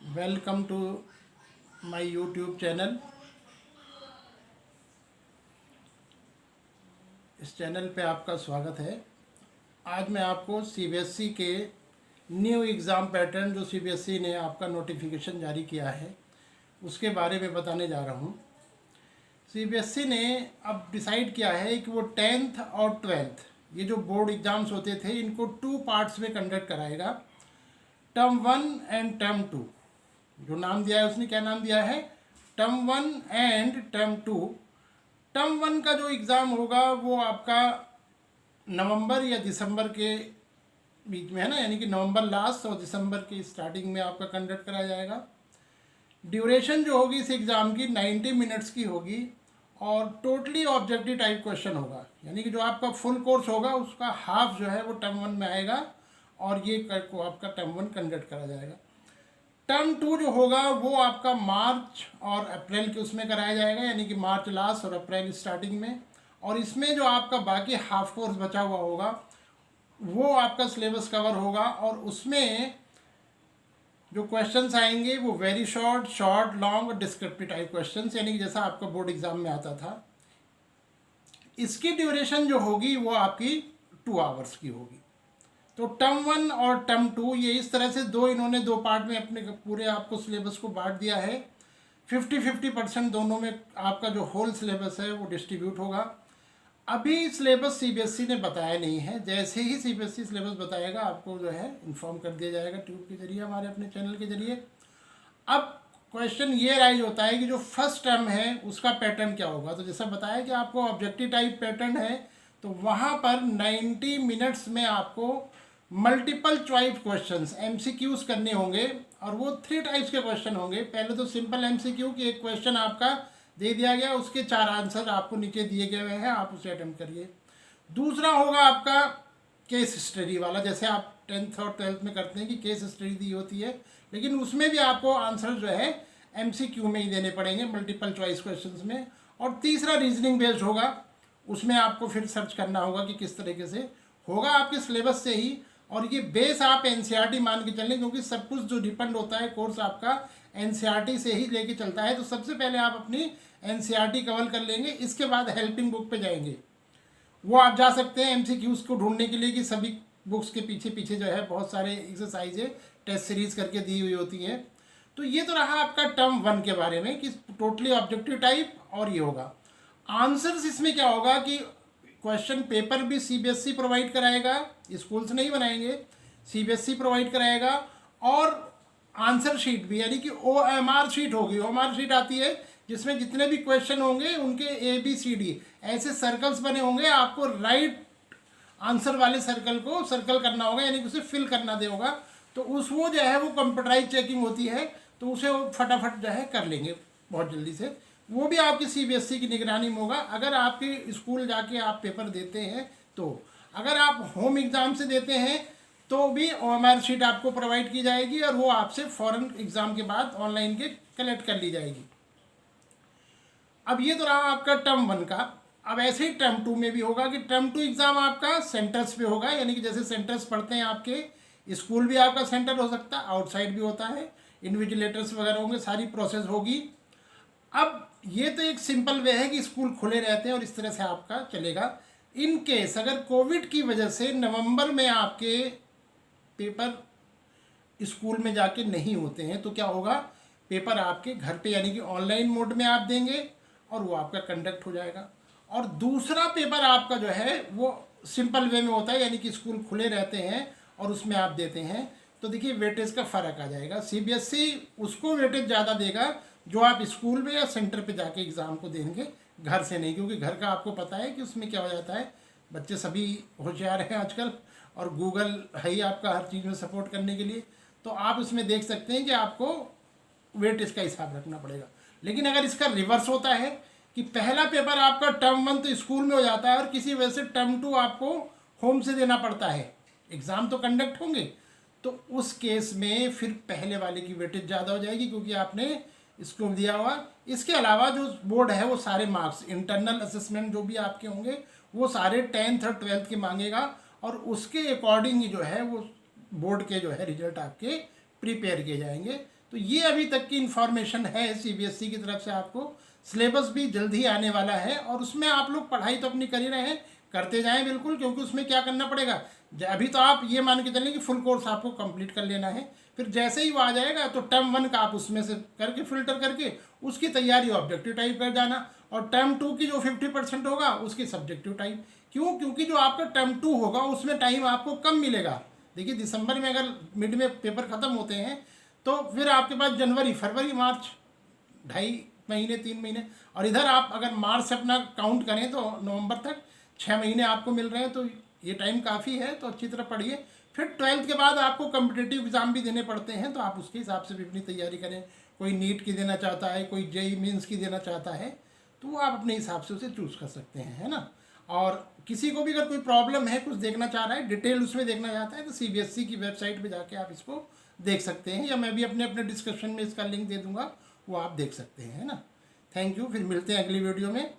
Welcome to my YouTube channel. इस channel पे आपका स्वागत है। आज मैं आपको सीबीएसई के न्यू एग्ज़ाम पैटर्न जो सीबीएसई ने आपका नोटिफिकेशन जारी किया है उसके बारे में बताने जा रहा हूँ। सीबीएसई ने अब डिसाइड किया है कि वो 10th और 12th ये जो बोर्ड एग्ज़ाम्स होते थे इनको 2 पार्ट्स में कंडक्ट कराएगा। टर्म 1 एंड टर्म 2 जो नाम दिया है उसने क्या नाम दिया है, टर्म 1 एंड टर्म 2। टर्म 1 का जो एग्ज़ाम होगा वो आपका नवंबर या दिसंबर के बीच में है ना, यानी कि नवंबर लास्ट और दिसंबर की स्टार्टिंग में आपका कंडक्ट कराया जाएगा। ड्यूरेशन जो होगी इस एग्ज़ाम की 90 मिनट्स की होगी और टोटली ऑब्जेक्टिव टाइप क्वेश्चन होगा, यानी कि जो आपका फुल कोर्स होगा उसका हाफ जो है वो टर्म 1 में आएगा और ये को आपका टर्म 1 कंडक्ट करा जाएगा। टर्म 2 जो होगा वो आपका मार्च और अप्रैल के उसमें कराया जाएगा, यानी कि मार्च लास्ट और अप्रैल स्टार्टिंग में। और इसमें जो आपका बाकी हाफ कोर्स बचा हुआ होगा वो आपका सिलेबस कवर होगा और उसमें जो क्वेश्चंस आएंगे वो वेरी शॉर्ट, शॉर्ट, लॉन्ग और डिस्क्रिप्टिव टाइप क्वेश्चंस, यानी कि जैसा आपका बोर्ड एग्जाम में आता था। इसकी ड्यूरेशन जो होगी वो आपकी 2 आवर्स की होगी। तो टर्म 1 और टर्म 2 ये इस तरह से इन्होंने दो पार्ट में अपने पूरे आपको सिलेबस को बांट दिया है। 50-50% दोनों में आपका जो होल सिलेबस है वो डिस्ट्रीब्यूट होगा। अभी सिलेबस सीबीएसई ने बताया नहीं है, जैसे ही सीबीएसई सिलेबस बताएगा आपको जो है इन्फॉर्म कर दिया जाएगा ट्यूब के जरिए, हमारे अपने चैनल के जरिए। अब क्वेश्चन ये राइज होता है कि जो फर्स्ट टर्म है उसका पैटर्न क्या होगा। तो जैसा बताया कि आपको ऑब्जेक्टिव टाइप पैटर्न है, तो वहाँ पर 90 मिनट्स में आपको मल्टीपल चॉइस क्वेश्चंस एमसीक्यूज करने होंगे और वो 3 टाइप्स के क्वेश्चन होंगे। पहले तो सिंपल एमसीक्यू कि एक क्वेश्चन आपका दे दिया गया, उसके 4 आंसर आपको नीचे दिए गए हुए हैं, आप उसे अटेम्प्ट करिए। दूसरा होगा आपका केस स्टडी वाला, जैसे आप 10th और 12th में करते हैं कि केस स्टडी दी होती है, लेकिन उसमें भी आपको आंसर जो है एमसीक्यू में ही देने पड़ेंगे, मल्टीपल चॉइस क्वेश्चंस में। और तीसरा रीजनिंग बेस्ड होगा, उसमें आपको फिर सर्च करना होगा कि किस तरीके से होगा आपके सिलेबस से ही। और ये बेस आप एनसीईआरटी मान के चलें, क्योंकि सब कुछ जो डिपेंड होता है कोर्स आपका एनसीईआरटी से ही लेके चलता है। तो सबसे पहले आप अपनी एनसीईआरटी कवर कर लेंगे, इसके बाद हेल्पिंग बुक पे जाएंगे। वो आप जा सकते हैं एमसीक्यूज को ढूंढने के लिए कि सभी बुक्स के पीछे पीछे जो है बहुत सारे एक्सरसाइजें टेस्ट सीरीज करके दी हुई होती हैं। तो ये तो रहा आपका टर्म 1 के बारे में कि टोटली ऑब्जेक्टिव टाइप। और ये होगा आंसर्स, इसमें क्या होगा कि क्वेश्चन पेपर भी सीबीएसई प्रोवाइड कराएगा, स्कूल्स नहीं बनाएंगे, सीबीएसई प्रोवाइड कराएगा। और आंसर शीट भी, यानी कि ओएमआर शीट होगी। ओएमआर शीट आती है जिसमें जितने भी क्वेश्चन होंगे उनके ABCD ऐसे सर्कल्स बने होंगे, आपको राइट आंसर वाले सर्कल को सर्कल करना होगा, यानी कि उसे फिल करना दे होगा। तो वो जो है वो कंप्यूटराइज चेकिंग होती है, तो उसे वो फटाफट जो है कर लेंगे बहुत जल्दी से। वो भी आपकी सीबीएसई की निगरानी में होगा। अगर आपके स्कूल जाके आप पेपर देते हैं, तो अगर आप होम एग्ज़ाम से देते हैं तो भी ओएमआर शीट आपको प्रोवाइड की जाएगी और वो आपसे फ़ौरन एग्ज़ाम के बाद ऑनलाइन के कलेक्ट कर ली जाएगी। अब ये तो रहा आपका टर्म 1 का। अब ऐसे ही टर्म 2 में भी होगा कि टर्म 2 एग्ज़ाम आपका सेंटर्स पे होगा, यानी कि जैसे सेंटर्स पढ़ते हैं आपके स्कूल भी आपका सेंटर हो सकता है, आउटसाइड भी होता है, इन्विजिलेटर्स वगैरह होंगे, सारी प्रोसेस होगी। अब ये तो एक सिंपल वे है कि स्कूल खुले रहते हैं और इस तरह से आपका चलेगा। इन केस अगर कोविड की वजह से नवंबर में आपके पेपर स्कूल में जाके नहीं होते हैं, तो क्या होगा, पेपर आपके घर पे यानी कि ऑनलाइन मोड में आप देंगे और वो आपका कंडक्ट हो जाएगा। और दूसरा पेपर आपका जो है वो सिंपल वे में होता है, यानी कि स्कूल खुले रहते हैं और उसमें आप देते हैं। तो देखिए वेटेज का फ़र्क आ जाएगा। सीबीएसई उसको वेटेज ज़्यादा देगा जो आप स्कूल में या सेंटर पे जाके एग्ज़ाम को देंगे, घर से नहीं, क्योंकि घर का आपको पता है कि उसमें क्या हो जाता है, बच्चे सभी होशियार हैं आजकल और गूगल है ही आपका हर चीज़ में सपोर्ट करने के लिए। तो आप उसमें देख सकते हैं कि आपको वेटेज का हिसाब रखना पड़ेगा। लेकिन अगर इसका रिवर्स होता है कि पहला पेपर आपका टर्म 1 तो स्कूल में हो जाता है और किसी वजह से टर्म 2 आपको होम से देना पड़ता है, एग्ज़ाम तो कंडक्ट होंगे, तो उस केस में फिर पहले वाले की वेटेज ज़्यादा हो जाएगी क्योंकि आपने इसको दिया हुआ। इसके अलावा जो बोर्ड है वो सारे मार्क्स, इंटरनल असेसमेंट जो भी आपके होंगे वो सारे 10th और 12th के मांगेगा और उसके अकॉर्डिंग ही जो है वो बोर्ड के जो है रिजल्ट आपके प्रिपेयर किए जाएंगे। तो ये अभी तक की इन्फॉर्मेशन है सीबीएसई की तरफ से। आपको सिलेबस भी जल्द ही आने वाला है और उसमें आप लोग पढ़ाई तो अपनी कर ही रहे हैं, करते जाएं बिल्कुल, क्योंकि उसमें क्या करना पड़ेगा, अभी तो आप ये मान के चलें कि फुल कोर्स आपको कंप्लीट कर लेना है, फिर जैसे ही वो आ जाएगा तो टर्म 1 का आप उसमें से करके फिल्टर करके उसकी तैयारी ऑब्जेक्टिव टाइप कर जाना, और टर्म 2 की जो 50% होगा उसकी सब्जेक्टिव टाइप। क्यों? क्योंकि जो आपका टर्म 2 होगा उसमें टाइम आपको कम मिलेगा। देखिए दिसंबर में अगर मिड में पेपर ख़त्म होते हैं तो फिर आपके पास जनवरी, फरवरी, मार्च, 2.5 महीने 3 महीने, और इधर आप अगर मार्च से अपना काउंट करें तो नवंबर तक 6 महीने आपको मिल रहे हैं, तो ये टाइम काफ़ी है। तो अच्छी तरह पढ़िए। फिर 12th के बाद आपको कम्पिटिटिव एग्ज़ाम भी देने पड़ते हैं, तो आप उसके हिसाब से भी अपनी तैयारी करें। कोई नीट की देना चाहता है, कोई जेई मीन्स की देना चाहता है, तो वो आप अपने हिसाब से उसे चूज़ कर सकते हैं, है ना। और किसी को भी अगर कोई प्रॉब्लम है, कुछ देखना चाह रहा है, डिटेल उसमें देखना चाहता है, तो सीबीएसई की वेबसाइट पे जाके आप इसको देख सकते हैं, या मैं भी अपने अपने डिस्क्रिप्शन में इसका लिंक दे दूंगा, वो आप देख सकते हैं, है ना। Thank you. फिर मिलते हैं अगली वीडियो में।